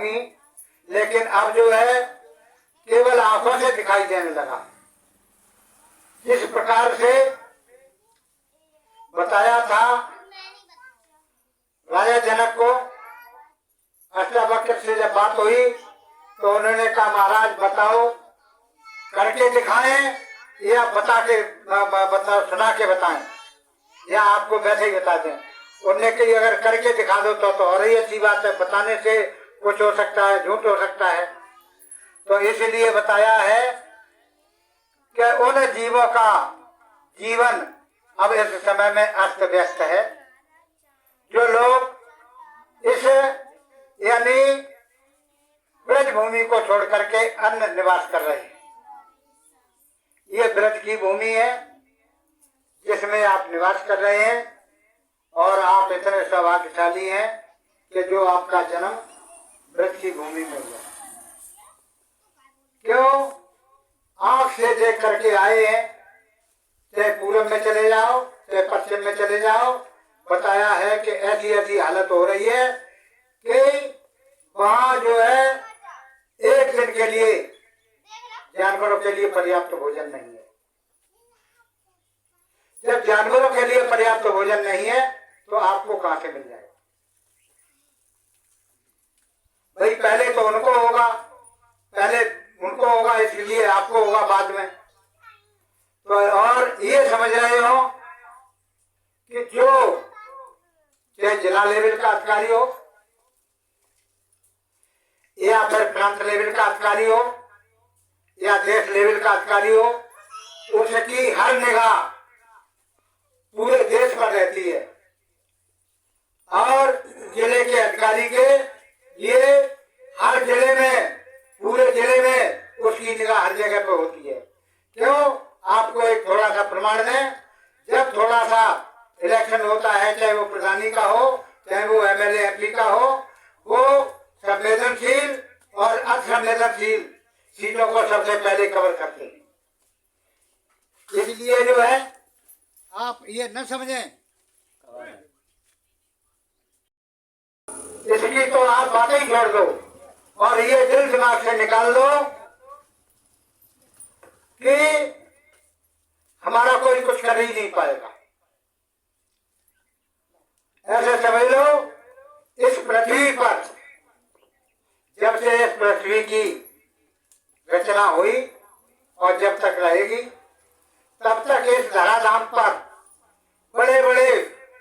थी, लेकिन अब जो है केवल आंखों से दिखाई देने लगा। जिस प्रकार से बताया था राजा जनक को, अष्टावक्र से जब बात हुई तो उन्होंने कहा महाराज बताओ, करके दिखाएं या सुना के बताएं, या आपको वैसे ही बता दें। उन्होंने कही अगर करके दिखा दो तो और ही अच्छी बात है, बताने से कुछ हो सकता है, झूठ हो सकता है। तो इसलिए बताया है कि उन जीवों का जीवन अब इस समय में अस्त व्यस्त है, जो लोग इस यानी ब्रज भूमि को छोड़ करके अन्य निवास कर रहे हैं। ये ब्रज की भूमि है जिसमें आप निवास कर रहे हैं, और आप इतने सौभाग्यशाली हैं कि जो आपका जन्म ब्रज की भूमि में हुआ। क्यों? आंख से देख करके आए हैं, चाहे पूर्व में चले जाओ चाहे पश्चिम में चले जाओ, बताया है कि ऐसी ऐसी हालत हो रही है कि वहां जो है एक दिन के लिए जानवरों के लिए पर्याप्त भोजन नहीं है। जब जानवरों के लिए पर्याप्त भोजन नहीं है तो आपको कहां से मिल जाएगा? भाई पहले तो उनको होगा, इसलिए आपको होगा बाद में। तो और ये समझ रहे हो कि जो चाहे जिला लेवल का अधिकारी हो या फिर प्रांत लेवल का अधिकारी हो या देश लेवल का अधिकारी हो, उसकी हर निगाह पूरे देश पर रहती है, और जिले के अधिकारी के ये हर जिले में, पूरे जिले में उसकी निगाह हर जगह पर होती है। क्यों? आपको एक थोड़ा सा प्रमाण दें, जब थोड़ा सा इलेक्शन होता है, चाहे वो प्रधानी का हो चाहे वो एमएलए एमपी का हो, वो संवेदनशील और असंवेदनशील सीटों को सबसे पहले कवर करते हैं। इसलिए जो है आप ये न समझें, इसकी तो आप बातें ही छोड़ दो और ये दिल दिमाग से निकाल दो कि हमारा कोई कुछ कर ही नहीं पाएगा। ऐसे समझ लो, इस पृथ्वी पर जब से इस पृथ्वी की रचना हुई और जब तक रहेगी, तब तक इस धराधाम पर बड़े बड़े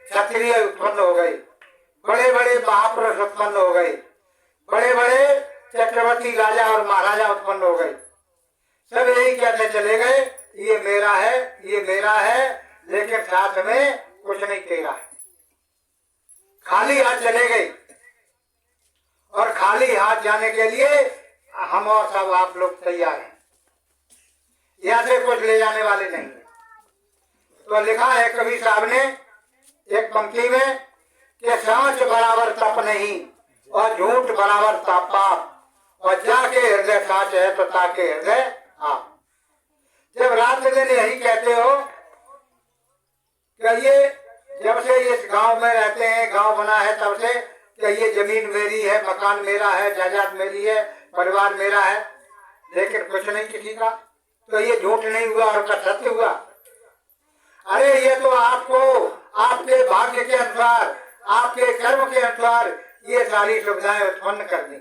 क्षत्रिय उत्पन्न हो गए, बड़े बड़े महापुरुष उत्पन्न हो गए, बड़े बड़े चक्रवर्ती राजा और महाराजा उत्पन्न हो गए। सब यही कहते चले गए ये मेरा है, ये मेरा है, लेकिन साथ में कुछ नहीं तेरा है। खाली हाथ चले गए, और खाली हाथ जाने के लिए हम और सब आप लोग तैयार हैं, यहाँ से कुछ ले जाने वाले नहीं। तो लिखा है कवि साहब ने एक पंक्ति में कि सांच बराबर तप नहीं और झूठ बराबर पाप, और जाके हृदय सांच है तो ताके हृदय आप। जब रात दिन यही कहते हो कि ये जब से इस गांव में रहते हैं, गांव बना है तब से कि ये जमीन मेरी है, मकान मेरा है, जायदाद मेरी है, परिवार मेरा है, लेकिन कुछ नहीं किसी का, तो ये झूठ नहीं हुआ और का सत्य हुआ? अरे ये तो आपको आपके भाग्य के अनुसार, आपके कर्म के अनुसार ये सारी सुविधाएं उत्पन्न कर दी।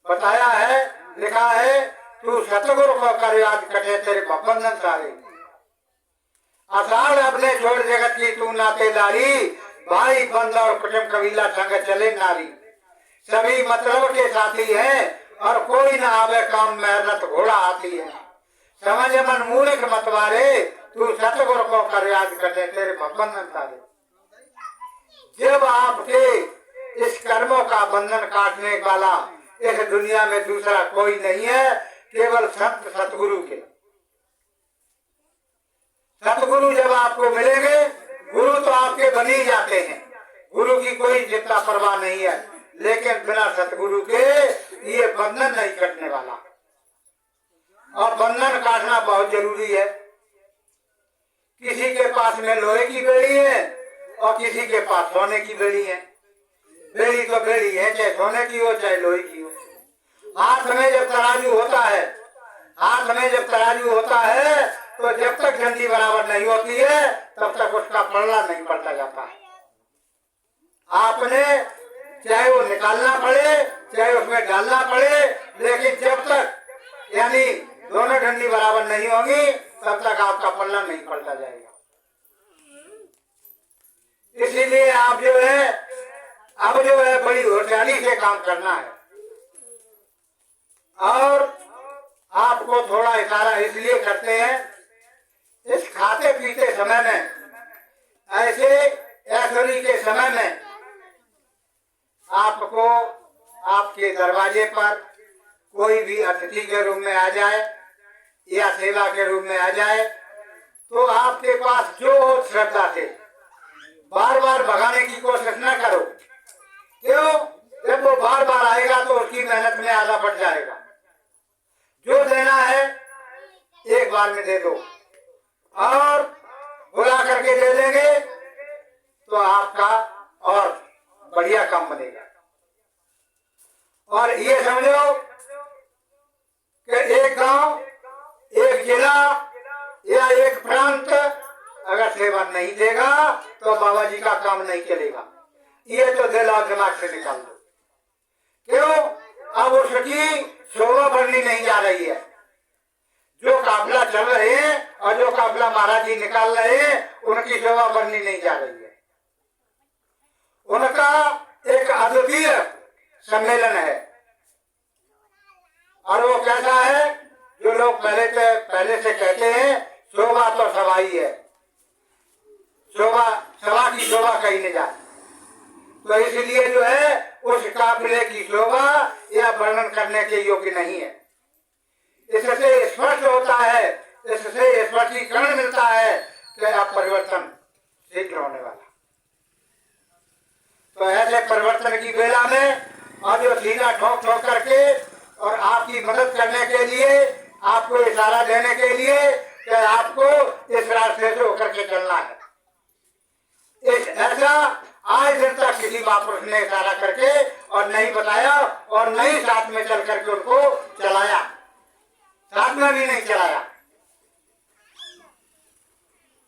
बताया है, लिखा है, तू सतगुरु को कर याद कटे तेरे बंधन सारे, आषाढ़ अपने छोड़ जगत की तू नाते लारी, भाई बंद और कुटुंब कबीला संग चले नारी, सभी मतलब के साथी हैं और कोई न आवे काम में रथ घोड़ा आती है, समझ मन मूर्ख मतवारे, तू सतगुरु को कर याद कटे तेरे बंधन सारे। जब आपके इस कर्मों का बंधन काटने वाला इस दुनिया में दूसरा कोई नहीं है, केवल संत सतगुरु के। सतगुरु जब आपको मिलेंगे, गुरु तो आपके बन ही जाते हैं, गुरु की कोई चिंता परवाह नहीं है, लेकिन बिना सतगुरु के ये बंधन नहीं कटने वाला। और बंधन काटना बहुत जरूरी है। किसी के पास में लोहे की बेड़ी है और किसी के पास सोने की बेड़ी है। बेड़ी तो बेड़ी है, चाहे सोने की हो चाहे लोहे की हो। हाथ में जब तराजू होता है, हाथ में जब तराजू होता है, तो जब तक डंडी बराबर नहीं होती है तब तक उसका पलड़ा नहीं पलटा जाता है। आपने चाहे वो निकालना पड़े चाहे उसमें डालना पड़े, लेकिन जब तक यानी दोनों डंडी बराबर नहीं होगी तब तक आपका पल्ला नहीं पलटा जाएगा। इसीलिए आप जो है अब जो है बड़ी होशियारी से काम करना है। और आपको थोड़ा इशारा इसलिए करते हैं, इस खाते पीते समय में, ऐसे ऐश्वर्य के समय में आपको आपके दरवाजे पर कोई भी अतिथि के रूप में आ जाए या सेवा के रूप में आ जाए, तो आपके पास जो श्रद्धा थे बार बार भगाने की कोशिश न करो। क्यों? जब वो बार बार आएगा तो उसकी मेहनत में आधा बढ़ जाएगा। जो देना है एक बार में दे दो, और बुला करके दे देंगे तो आपका और बढ़िया काम बनेगा। और ये समझो कि एक गांव, एक जिला या एक प्रांत अगर सेवा नहीं देगा तो बाबा जी का काम नहीं चलेगा। ये तो दिल और दिमाग से निकाल दो। क्यों? अब उसकी शोभा बढ़नी नहीं जा रही है। जो काफिला चल रहे हैं और जो काफिला महाराज जी निकाल रहे हैं उनकी शोभा बढ़नी नहीं जा रही है। उनका एक अद्वितीय सम्मेलन है। और वो कैसा है? जो लोग पहले से कहते हैं शोभा तो सवाई है, शोभा सभा की शोभा कहीं नहीं जाती। तो इसलिए जो है उस काफिले की शोभा या वर्णन करने के योग्य नहीं है। इससे स्पष्ट होता है, इससे स्पष्टीकरण मिलता है कि अब परिवर्तन शीघ्र होने वाला। तो ऐसे परिवर्तन की बेला में और जो सीधा ठोक ठोक करके और आपकी मदद करने के लिए, आपको इशारा देने के लिए कि आपको इस रास्ते से होकर के चलना है, इस ऐसा आज दिन तक किसी महापुरुष ने इशारा करके और नहीं बताया और नहीं साथ में चल करके उनको चलाया, साथ में भी नहीं चलाया।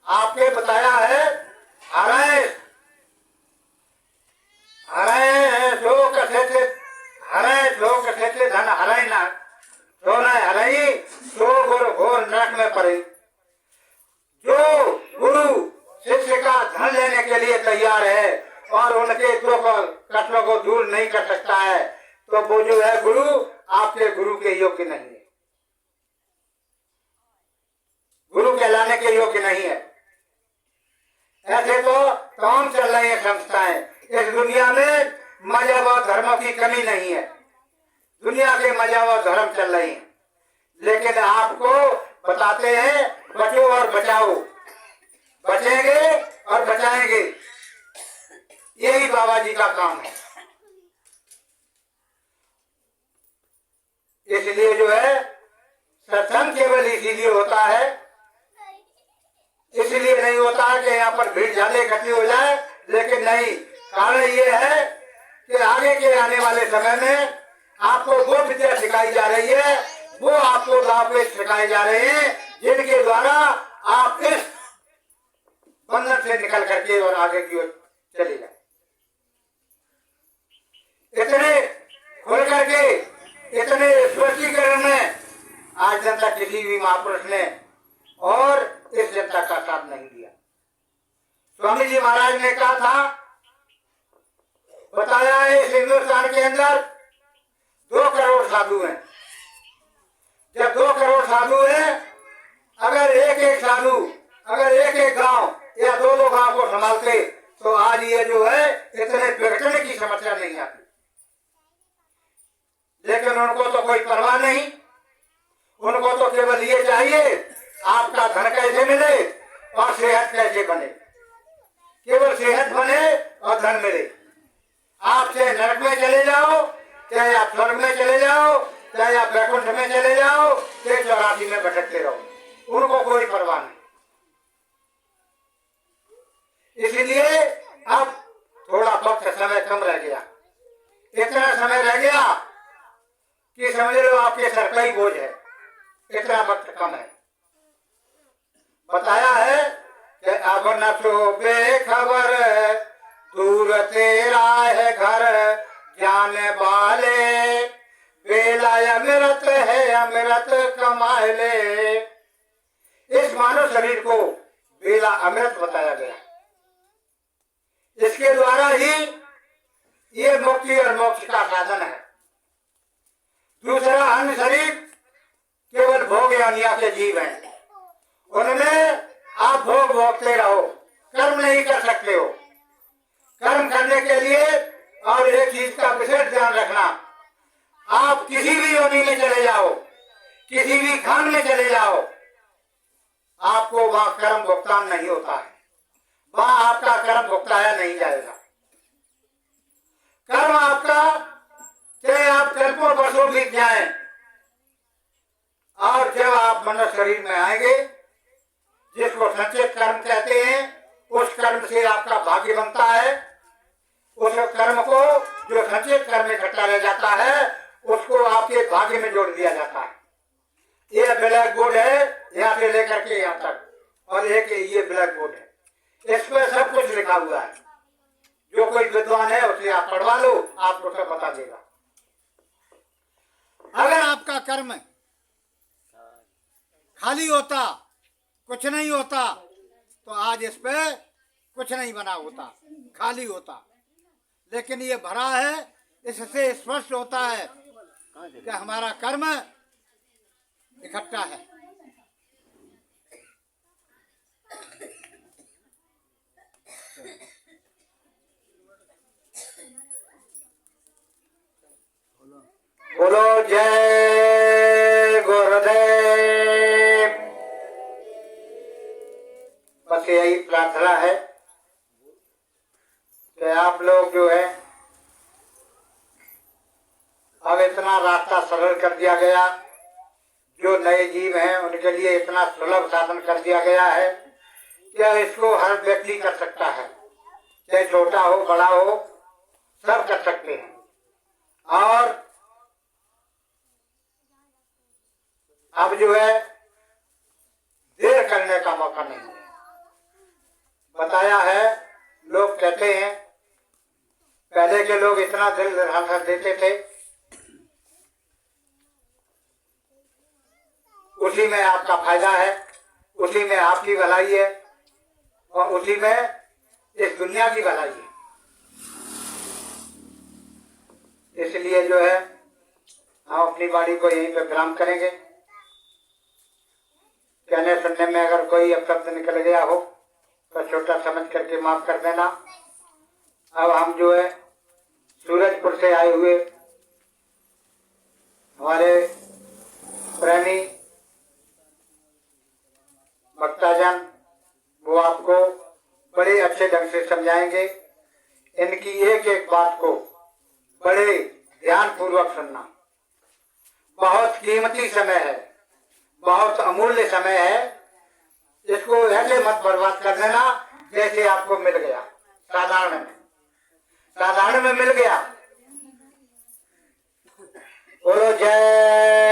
आपके बताया है हरे हरे शोक से धन हरे ना सोना हरई सो गुरु घोर नरक में पड़े। जो गुरु शिष्य का धन लेने के लिए तैयार है और उनके दुख कष्टों को दूर नहीं कर सकता है, तो वो जो है गुरु आपके गुरु के योग्य नहीं है, गुरु कहलाने के योग्य नहीं है। ऐसे तो तमाम चल रही है संस्थाएं। इस दुनिया में मजहब और धर्मों की कमी नहीं है, दुनिया के मजहब और धर्म चल रही है, लेकिन आपको बताते हैं बचो और बचाओ, बचेंगे और बचाएंगे, यही बाबा जी का काम है। इसलिए जो है सत्संग केवल इसीलिए होता है, इसलिए नहीं होता है कि यहाँ पर भीड़ ज्यादा इकट्ठी हो जाए, लेकिन नहीं, कारण ये है कि आगे के आने वाले समय में आपको वो विद्या सिखाई जा रही है, वो आपको दावे सिखाए जा रहे हैं, जिनके द्वारा आप इस बंधन से निकल करके और आगे की ओर चले जाए। इतने खुल करके, इतने स्पष्टीकरण में आज जनता किसी भी महापुरुष ने और इस जनता का साथ नहीं दिया। स्वामी जी महाराज ने कहा था, बताया है इस हिंदुस्तान के अंदर 2 करोड़ साधु हैं। जब 2 करोड़ साधु हैं, अगर एक साधु अगर एक गांव या 2 गांव को संभालते तो आज ये जो है इतने बिगड़ने की समस्या नहीं आती। लेकिन उनको तो कोई परवाह नहीं, उनको तो केवल ये चाहिए आपका धन कैसे मिले और सेहत कैसे बने, केवल सेहत बने और धन मिले। आप चाहे नरक में चले जाओ, चाहे आप स्वर्ग में चले जाओ, चाहे आप वैकुंठ में चले जाओ, चाहे 84 में भटकते रहो, उनको कोई परवाह नहीं। इसलिए अब थोड़ा वक्त समय कम रह गया। इतना समय रह गया कि समझ लो आपके सर का ही बोझ है, इतना वक्त कम है। बताया है कि अब न तो बेखबर, दूर तेरा है घर, जाने वाले बेला अमृत है, अमृत कमा ले। इस मानव शरीर को बेला अमृत बताया गया। इसके द्वारा ही ये मुक्ति और मोक्ष का साधन है। दूसरा अन्य शरीर केवल भोग यानिया के जीव हैं, उनमें आप भोग भोगते रहो, कर्म नहीं कर सकते हो। कर्म करने के लिए और एक चीज का विशेष ध्यान रखना, आप किसी भी योनि में चले जाओ, किसी भी खान में चले जाओ, आपको वहां कर्म भुगतान नहीं होता है, वहां आपका कर्म भुगताया नहीं जाएगा। कर्म आपका चाहे आप कल्पों वर्षों बीत जाए, और जब आप मनुष्य शरीर में आएंगे, जिसको संचित कर्म कहते हैं, उस कर्म से आपका भाग्य बनता है। उस कर्म को जो संचित कर्म इकट्ठा रह जाता है, उसको आपके भाग्य में जोड़ दिया जाता है। ये ब्लैक बोर्ड है यहाँ से लेकर के यहाँ तक, और एक ये ब्लैक बोर्ड है, इस पर सब कुछ लिखा हुआ है। जो कोई विद्वान है उसे आप पढ़वा लो, आपको सब बता देगा। अगर आपका कर्म खाली होता, कुछ नहीं होता, तो आज इस पे कुछ नहीं बना होता, खाली होता। लेकिन ये भरा है, इससे स्पष्ट होता है कि हमारा कर्म इकट्ठा है। बोलो जय गुरुदेव। बस यही प्रार्थना है कि आप लोग जो है, अब इतना रास्ता सरल कर दिया गया, जो नए जीव हैं उनके लिए इतना सुलभ साधन कर दिया गया है कि इसको हर व्यक्ति कर सकता है, चाहे छोटा हो बड़ा हो, सब कर सकते हैं। और अब जो है देर करने का मौका नहीं है। बताया है, लोग कहते हैं पहले के लोग इतना दिल धड़ाधड़ देते थे, उसी में आपका फायदा है, उसी में आपकी भलाई है, और उसी में इस दुनिया की भलाई है। इसलिए जो है हम अपनी वाणी को यहीं पे विराम करेंगे। कहने सुनने में अगर कोई अपशब्द निकल गया हो तो छोटा समझ करके माफ कर देना। अब हम जो है सूरजपुर से आए हुए हमारे प्रेमी भक्तजन, वो आपको बड़े अच्छे ढंग से समझाएंगे। इनकी एक एक बात को बड़े ध्यान पूर्वक सुनना। बहुत कीमती समय है, बहुत अमूल्य समय है, इसको ऐसे मत बर्बाद कर देना जैसे आपको मिल गया साधारण में मिल गया। बोलो जय